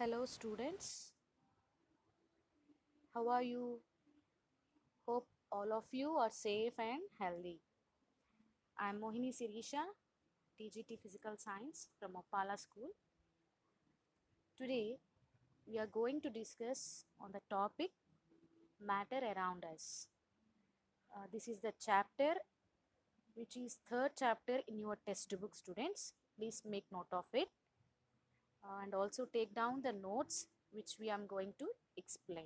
Hello, students. How are you? Hope all of you are safe and healthy. I'm Mohini Sirisha, TGT Physical Science from Opala School. Today, we are going to discuss on the topic matter around us. This is the chapter which is third chapter in your textbook, students. Please make note of it and also take down the notes which we are going to explain.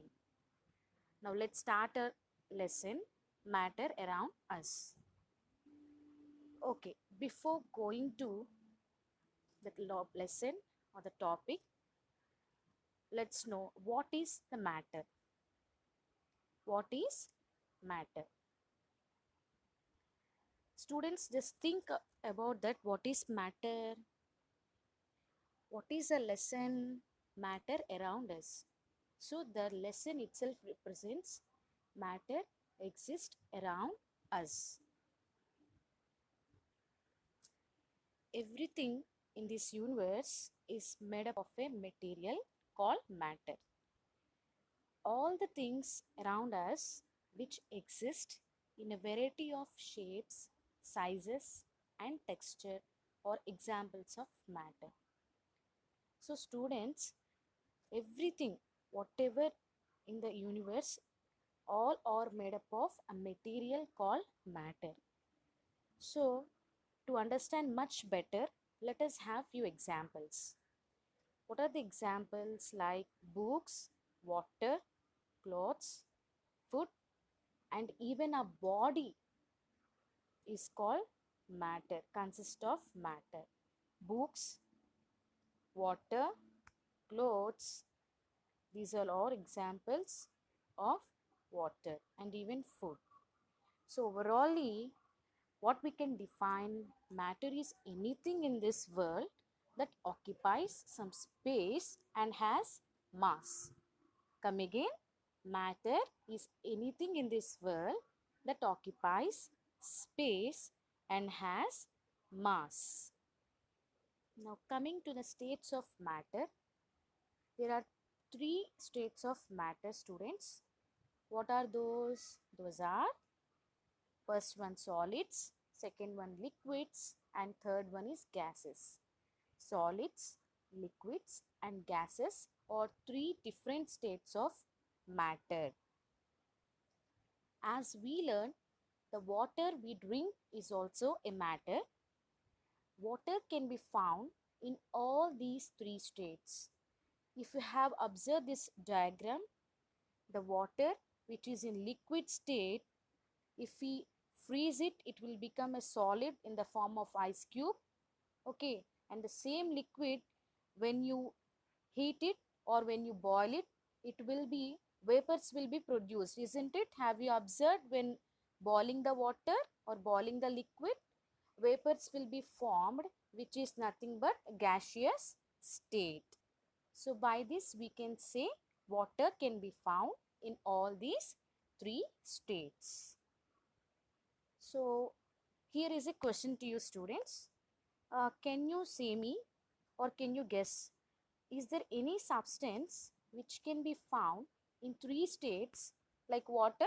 Now let's start a lesson, matter around us. Okay, before going to the lesson or the topic, let's know what is the matter. What is matter? Students, just think about that. What is matter? What is a lesson? Matter around us. So the lesson itself represents matter exists around us. Everything in this universe is made up of a material called matter. All the things around us which exist in a variety of shapes, sizes, and texture are examples of matter. So, students, everything, whatever in the universe, all are made up of a material called matter. So, to understand much better, let us have few examples. What are the examples like books, water, clothes, food, and even a body is called matter, consists of matter. Books, water, clothes, these are all examples of water and even food. So overall, what we can define matter is anything in this world that occupies some space and has mass. Come again, matter is anything in this world that occupies space and has mass. Now coming to the states of matter, there are three states of matter, students. What are those? Those are first one solids, second one liquids, and third one is gases. Solids, liquids, and gases are three different states of matter. As we learn, the water we drink is also a matter. Water can be found in all these three states. If you have observed this diagram, the water which is in liquid state, if we freeze it, it will become a solid in the form of ice cube. Okay, and the same liquid, when you heat it or when you boil it, it will be, vapors will be produced, isn't it? Have you observed when boiling the water or boiling the liquid, vapors will be formed, which is nothing but gaseous state. So by this we can say water can be found in all these three states. So here is a question to you, students. Can you say me or can you guess, is there any substance which can be found in three states like water?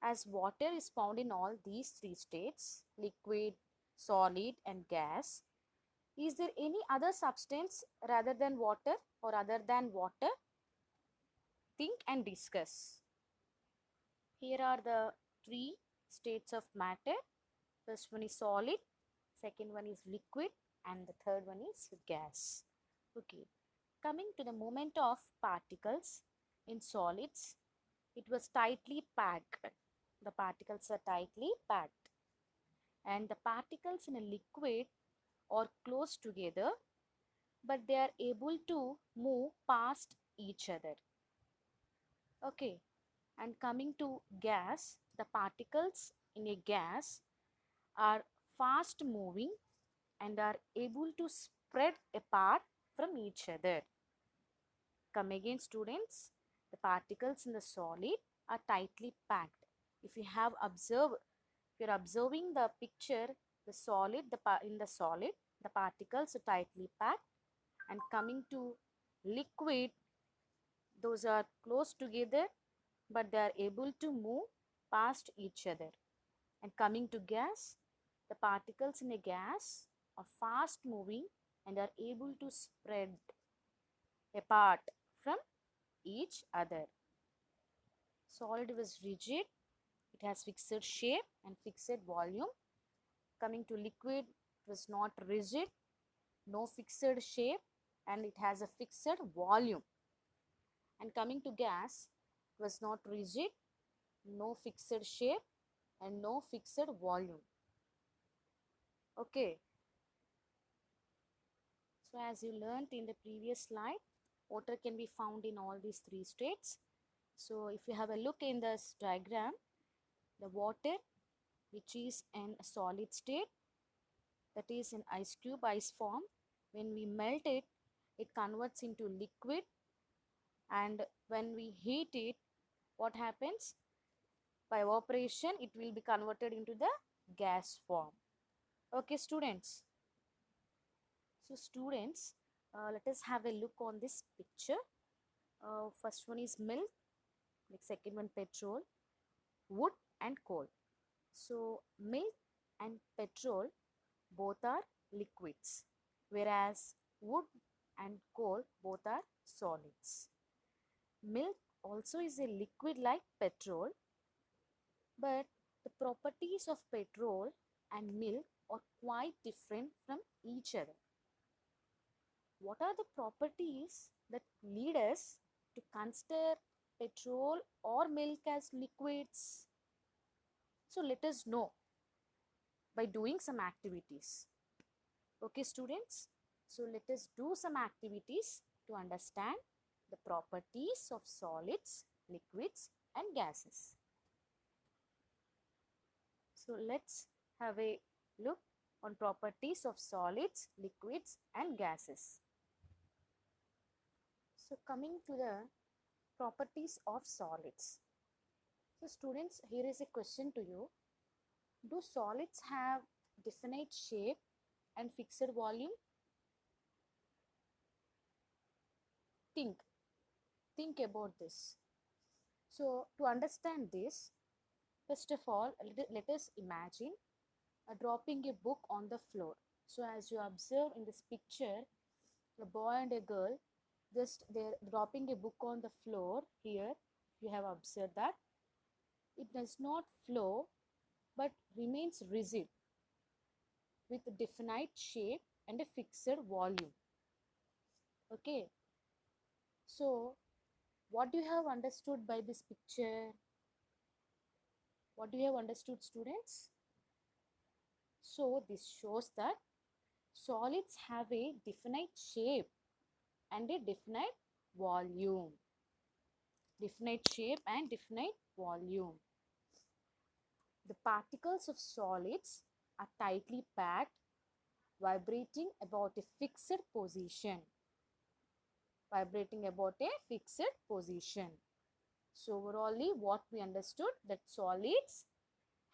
As water is found in all these three states, liquid, solid, and gas, is there any other substance rather than water or other than water? Think and discuss. Here are the three states of matter. First one is solid, second one is liquid, and the third one is gas. Okay. Coming to the movement of particles in solids, it was tightly packed. The particles are tightly packed. And the particles in a liquid are close together, but they are able to move past each other. Okay. And coming to gas, the particles in a gas are fast moving and are able to spread apart from each other. Come again, students. The particles in the solid are tightly packed. If you have observed, if you are observing the picture, the solid, in the solid, the particles are tightly packed, And coming to liquid, those are close together but they are able to move past each other. And coming to gas, the particles in a gas are fast moving and are able to spread apart from each other. Solid was rigid, it has fixed shape and fixed volume. Coming to liquid, it was not rigid, no fixed shape, and it has a fixed volume. And coming to gas, it was not rigid, no fixed shape, and no fixed volume. Okay. So as you learned in the previous slide, water can be found in all these three states. So if you have a look in this diagram, the water which is in a solid state, that is in ice cube ice form, when we melt it, it converts into liquid, and when we heat it, what happens? By evaporation, it will be converted into the gas form. Okay, students. So students, let us have a look on this picture. First one is milk, like second one petrol, wood and coal. So milk and petrol both are liquids, whereas wood and coal both are solids. Milk also is a liquid like petrol, but the properties of petrol and milk are quite different from each other. What are the properties that lead us to consider petrol or milk as liquids? So let us know by doing some activities. Okay, students? So let us do some activities to understand the properties of solids, liquids and gases. So let's have a look on properties of solids, liquids and gases. So coming to the properties of solids. So students, here is a question to you. Do solids have definite shape and fixed volume? Think about this. So to understand this, first of all, let us imagine dropping a book on the floor. So as you observe in this picture, a boy and a girl, just they're dropping a book on the floor. Here you have observed that it does not flow but remains rigid with a definite shape and a fixed volume. Okay, so what do you have understood by this picture? What do you have understood, students? So this shows that solids have a definite shape and a definite volume. Definite shape and definite volume. The particles of solids are tightly packed, vibrating about a fixed position. Vibrating about a fixed position. So overall, what we understood, that solids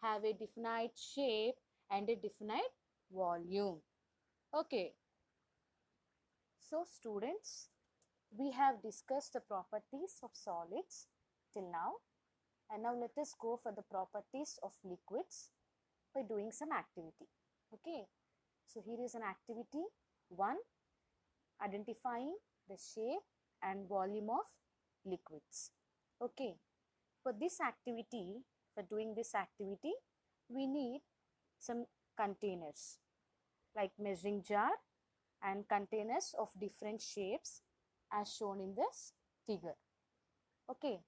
have a definite shape and a definite volume. Okay. So students, we have discussed the properties of solids till now, and now let us go for the properties of liquids by doing some activity. Okay, so here is an activity 1, identifying the shape and volume of liquids. Okay, for this activity, for doing this activity, we need some containers like measuring jar and containers of different shapes as shown in this figure. Okay,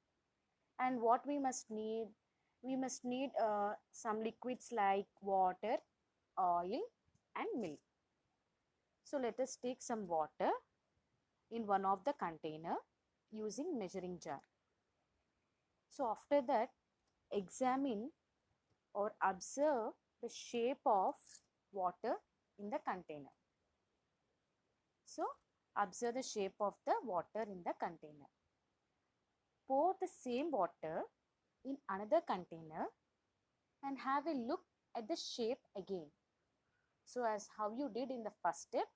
and what we must need? We must need some liquids like water, oil and milk. So let us take some water in one of the container using measuring jar. So after that, examine or observe the shape of water in the container. So observe the shape of the water in the container. Pour the same water in another container and have a look at the shape again. So as how you did in the first step,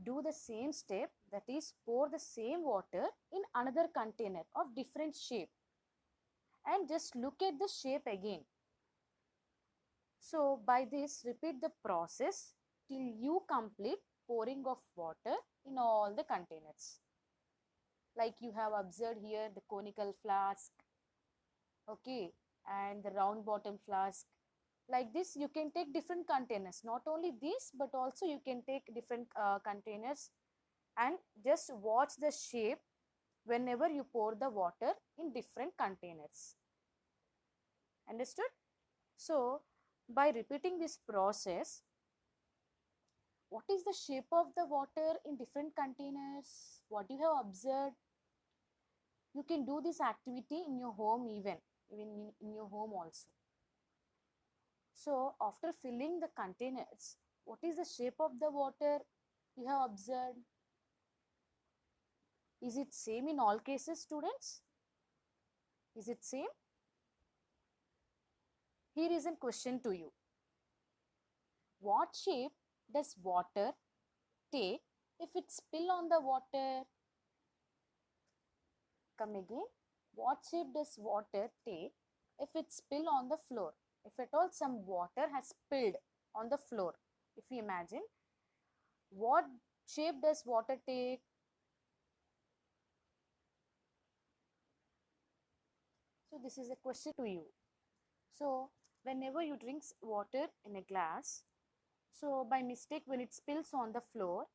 do the same step, that is pour the same water in another container of different shape and just look at the shape again. So by this, repeat the process till you complete pouring of water in all the containers. Like you have observed here the conical flask, okay, and the round bottom flask. Like this, you can take different containers, not only this, but also you can take different containers and just watch the shape whenever you pour the water in different containers. Understood? So by repeating this process, what is the shape of the water in different containers? What you have observed? You can do this activity in your home, even in your home also. So after filling the containers, what is the shape of the water you have observed? Is it same in all cases, students? Is it same? Here is a question to you. What shape does water take if it spill on the water? Come again. What shape does water take if it spill on the floor? If at all some water has spilled on the floor, if you imagine, what shape does water take? So this is a question to you. So whenever you drink water in a glass, so by mistake when it spills on the floor,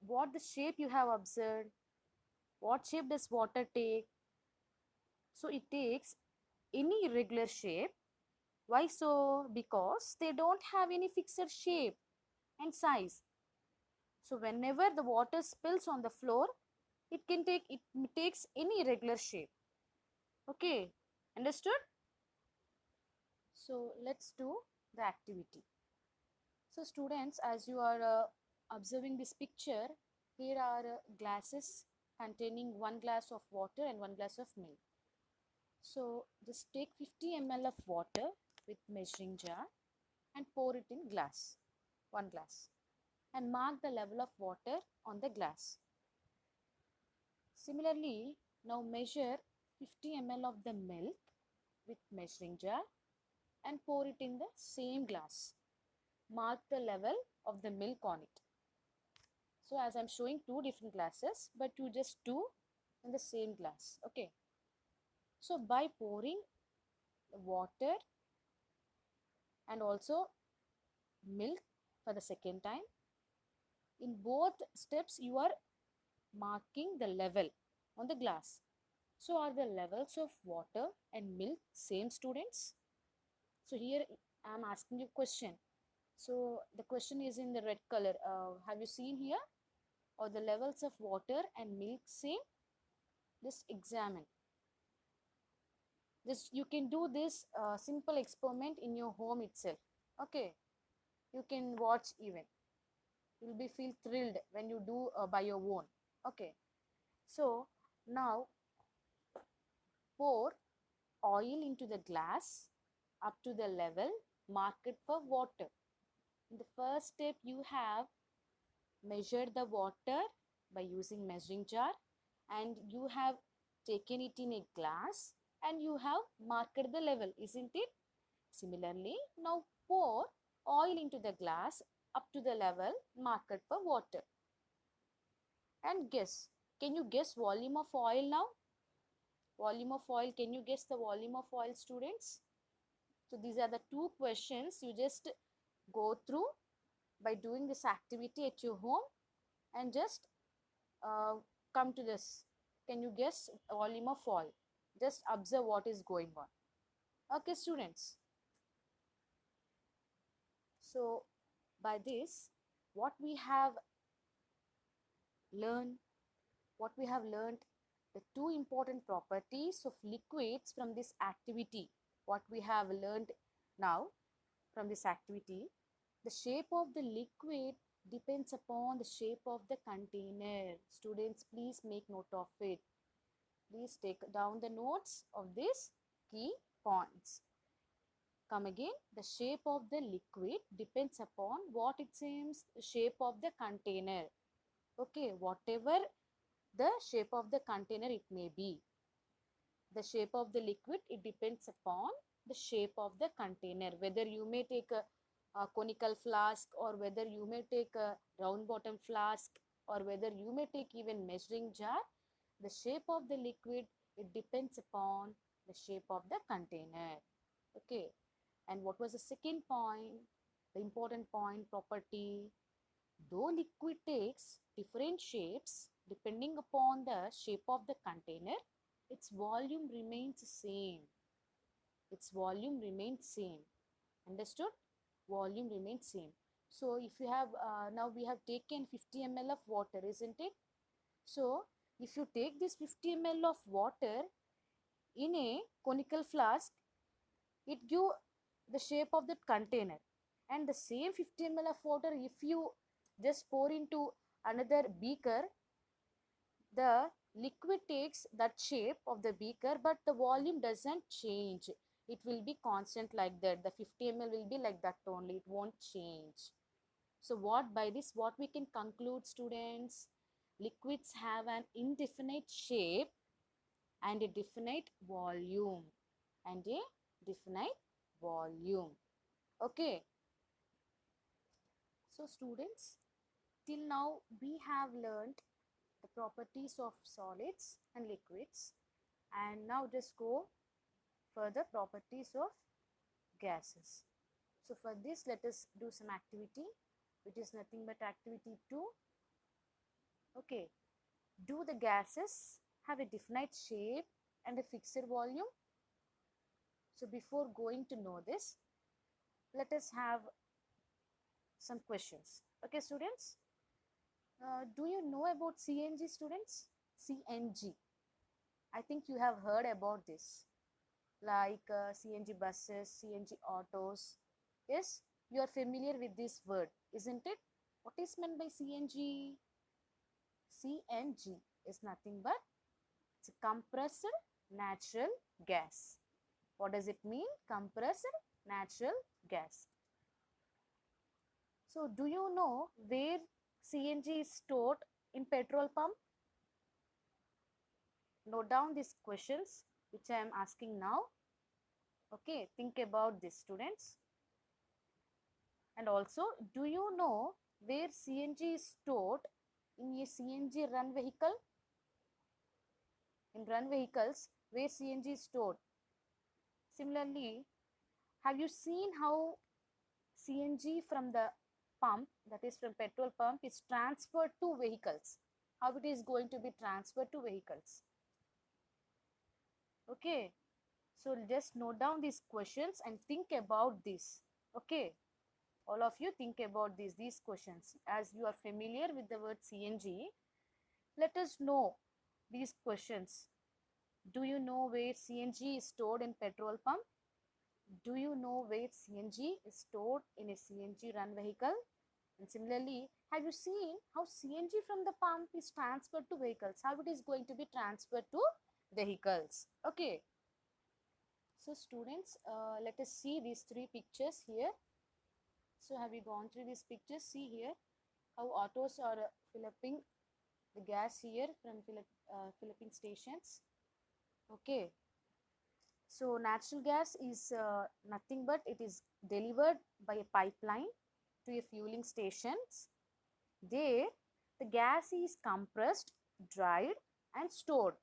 what the shape you have observed? What shape does water take? So it takes any irregular shape. Why so? Because they don't have any fixed shape and size. So whenever the water spills on the floor, it takes any irregular shape. Okay, understood? So let's do the activity. So students, as you are observing this picture, here are glasses containing 1 glass of water and 1 glass of milk. So just take 50 ml of water with measuring jar and pour it in glass, 1 glass, and mark the level of water on the glass. Similarly, now measure 50 ml of the milk with measuring jar and pour it in the same glass. Mark the level of the milk on it. So as I'm showing two different glasses, but you just do in the same glass. Okay. So by pouring water and also milk for the second time, in both steps you are marking the level on the glass. So are the levels of water and milk same, students? So here I am asking you a question. So the question is in the red color. Have you seen here? Or the levels of water and milk same? Just examine. Just you can do this simple experiment in your home itself. Okay, you can watch even. You'll be feel thrilled when you do by your own. Okay, so now pour oil into the glass up to the level marked for water. In the first step, you have measured the water by using measuring jar, and you have taken it in a glass and you have marked the level, isn't it? Similarly, now pour oil into the glass up to the level marked for water. And guess, can you guess volume of oil now? Volume of oil, can you guess the volume of oil, students? So these are the two questions you just go through by doing this activity at your home, and just uh, come to this. Can you guess volume of oil? Just observe what is going on. Okay, students. So by this, what we have learned, the two important properties of liquids from this activity. What we have learned now from this activity, the shape of the liquid depends upon the shape of the container. Students, please make note of it. Please take down the notes of these key points. Come again. The shape of the liquid depends upon what it seems the shape of the container. Okay, whatever the shape of the container it may be. The shape of the liquid, it depends upon the shape of the container. Whether you may take a conical flask, or whether you may take a round bottom flask, or whether you may take even measuring jar, the shape of the liquid, it depends upon the shape of the container. Okay. And what was the second point? The important point, property. Though liquid takes different shapes depending upon the shape of the container, its volume remains same. Its volume remains same. Understood? Volume remains same. So if you have, now we have taken 50 ml of water, isn't it? So if you take this 50 ml of water in a conical flask, it give the shape of that container. And the same 50 ml of water, if you just pour into another beaker, the liquid takes that shape of the beaker, but the volume doesn't change. It will be constant like that. The 50 ml will be like that only. It won't change. So what, by this what we can conclude, students? Liquids have an indefinite shape and a definite volume. And a definite volume. Okay. So students, till now we have learned the properties of solids and liquids, and now just go for the properties of gases. So for this, let us do some activity, which is nothing but activity 2. Okay. Do the gases have a definite shape and a fixed volume? So before going to know this, let us have some questions. Okay, students? Do you know about CNG, students? CNG. I think you have heard about this, like CNG buses, CNG autos. Yes, you are familiar with this word, isn't it? What is meant by CNG? CNG is nothing but it's a compressed natural gas. What does it mean? Compressed natural gas. So, do you know where CNG is stored in petrol pump? Note down these questions which I am asking now. Okay, think about this, students. And also, do you know where CNG is stored in a CNG run vehicle? In run vehicles, where CNG is stored. Similarly, have you seen how CNG from the pump, that is from petrol pump, is transferred to vehicles? How it is going to be transferred to vehicles? Okay, so just note down these questions and think about this. Okay, all of you think about these questions. As you are familiar with the word CNG, let us know these questions. Do you know where CNG is stored in petrol pump? Do you know where CNG is stored in a CNG run vehicle? And similarly, have you seen how CNG from the pump is transferred to vehicles? How it is going to be transferred to vehicles? Okay. So students, let us see these 3 pictures here. So have you gone through these pictures? See here how autos are filling the gas here from filling stations. Okay. So natural gas is nothing but it is delivered by a pipeline to a fueling stations. There, the gas is compressed, dried and stored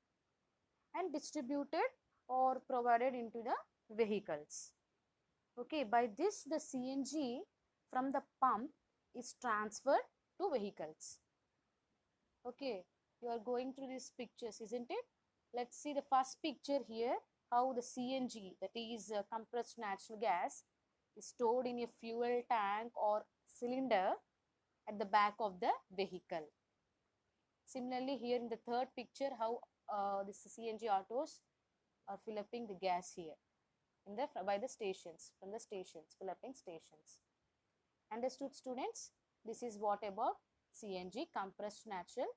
and distributed or provided into the vehicles. Okay, by this the CNG from the pump is transferred to vehicles. Okay, you are going through these pictures, isn't it? Let's see the first picture here, how the CNG, that is compressed natural gas, is stored in a fuel tank or cylinder at the back of the vehicle. Similarly, here in the third picture, how this CNG autos are filling the gas here in the by the stations, from the stations, filling stations. Understood, students? This is what about CNG, compressed natural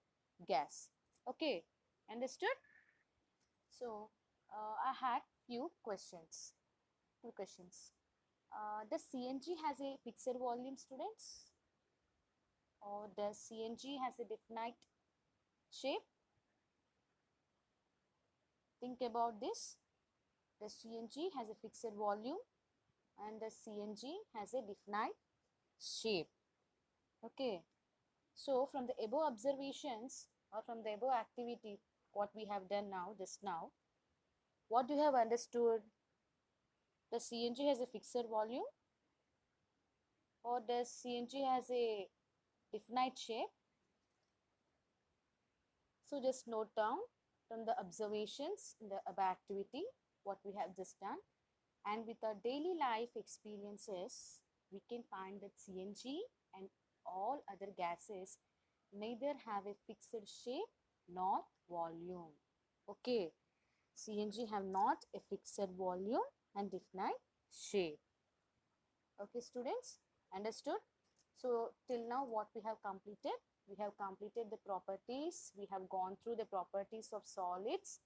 gas. Okay, understood? So I had few questions, 2 questions. Does CNG has a fixed volume, students? Or does CNG has a definite shape? Think about this. The CNG has a fixed volume and the CNG has a definite shape. Okay. So from the above observations or from the above activity, what we have done now, just now, what do you have understood? The CNG has a fixed volume or does CNG has a definite shape? So just note down from the observations in the above activity what we have just done, and with our daily life experiences we can find that CNG and all other gases neither have a fixed shape nor volume. Okay, CNG have not a fixed volume and definite shape. Okay, students, understood? So till now what we have completed? We have completed the properties. We have gone through the properties of solids,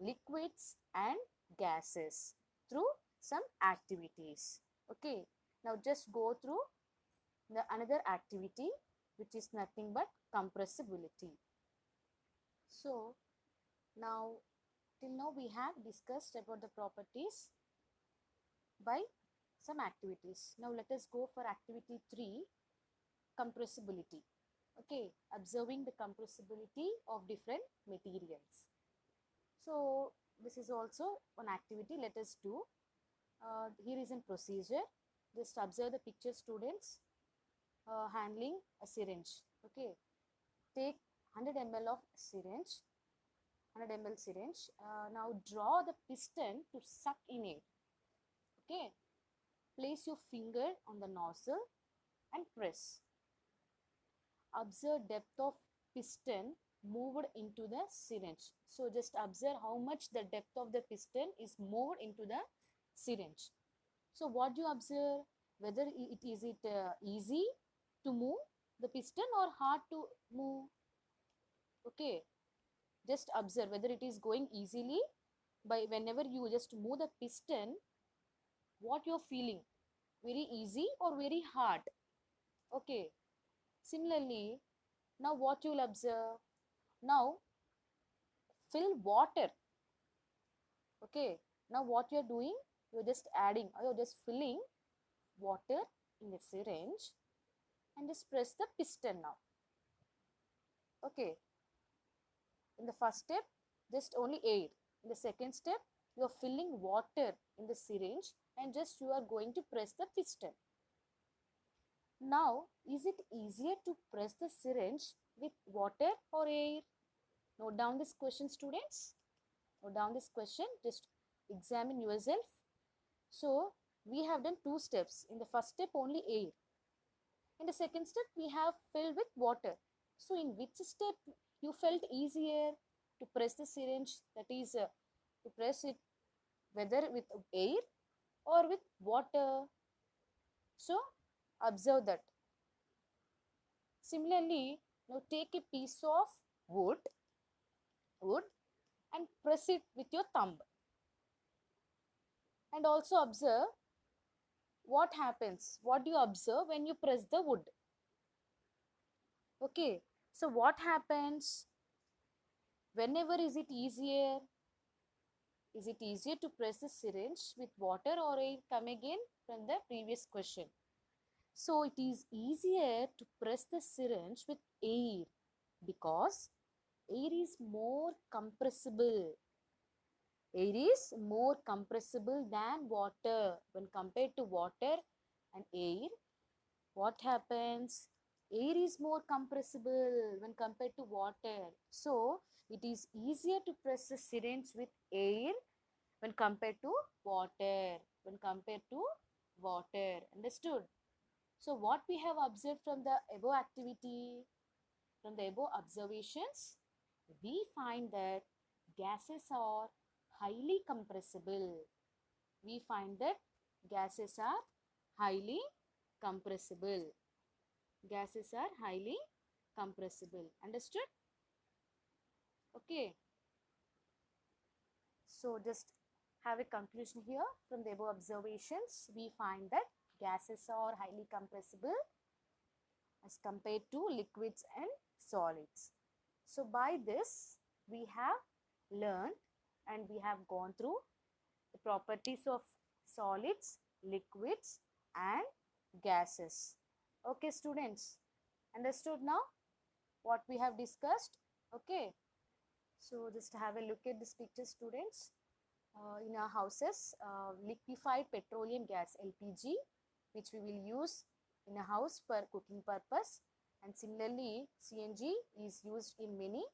liquids and gases through some activities. Okay, now just go through the another activity which is nothing but compressibility. So now till now we have discussed about the properties by some activities. Now let us go for activity 3, compressibility. Okay, observing the compressibility of different materials. So this is also one activity. Let us do. Here is a procedure. Just observe the picture, students. Handling a syringe. Okay, take 100 ml of syringe. 100 ml syringe. Now draw the piston to suck in it. Okay, place your finger on the nozzle and press. Observe depth of piston moved into the syringe. So just observe how much the depth of the piston is moved into the syringe. So what do you observe? Whether it is easy to move the piston or hard to move? Okay, just observe whether it is going easily by whenever you just move the piston, what you're feeling, very easy or very hard. Okay, similarly, now what you'll observe, now fill water. Okay, now what you're doing, you're just adding or you're just filling water in the syringe and just press the piston now. Okay, in the first step just only air, in the second step you are filling water in the syringe and just you are going to press the piston. Now is it easier to press the syringe with water or air? Note down this question, students. Note down this question, just examine yourself. So we have done two steps. In the first step only air, in the second step we have filled with water. So in which step you felt easier to press the syringe, that is to press it whether with air or with water? So observe that. Similarly, now take a piece of wood and press it with your thumb and also observe what happens. What do you observe when you press the wood? Okay, so what happens? Whenever is it easier? Is it easier to press the syringe with water or air? Come again from the previous question. So it is easier to press the syringe with air because air is more compressible. Air is more compressible than water. When compared to water and air, what happens? Air is more compressible when compared to water. So it is easier to press the syringe with air when compared to water. When compared to water. Understood? So what we have observed from the above activity, from the above observations, we find that gases are highly compressible. We find that gases are highly compressible. Gases are highly compressible. Understood? Okay. So just have a conclusion here. From the above observations, we find that gases are highly compressible as compared to liquids and solids. So by this, we have learned and we have gone through the properties of solids, liquids and gases. Okay students, understood now what we have discussed? Okay. So just have a look at this picture students. In our houses, liquefied petroleum gas LPG, which we will use in a house for cooking purpose, and similarly CNG is used in many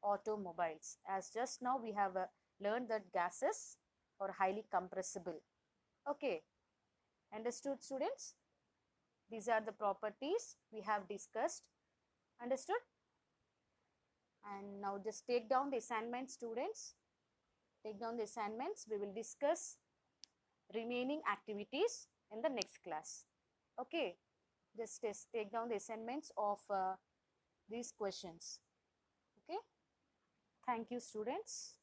automobiles. As just now we have learned that gases are highly compressible. Okay, understood students? These are the properties we have discussed. Understood? And now just take down the assignment students. Take down the assignments. We will discuss remaining activities in the next class. Okay, just take down the assignments of these questions. Okay, thank you students.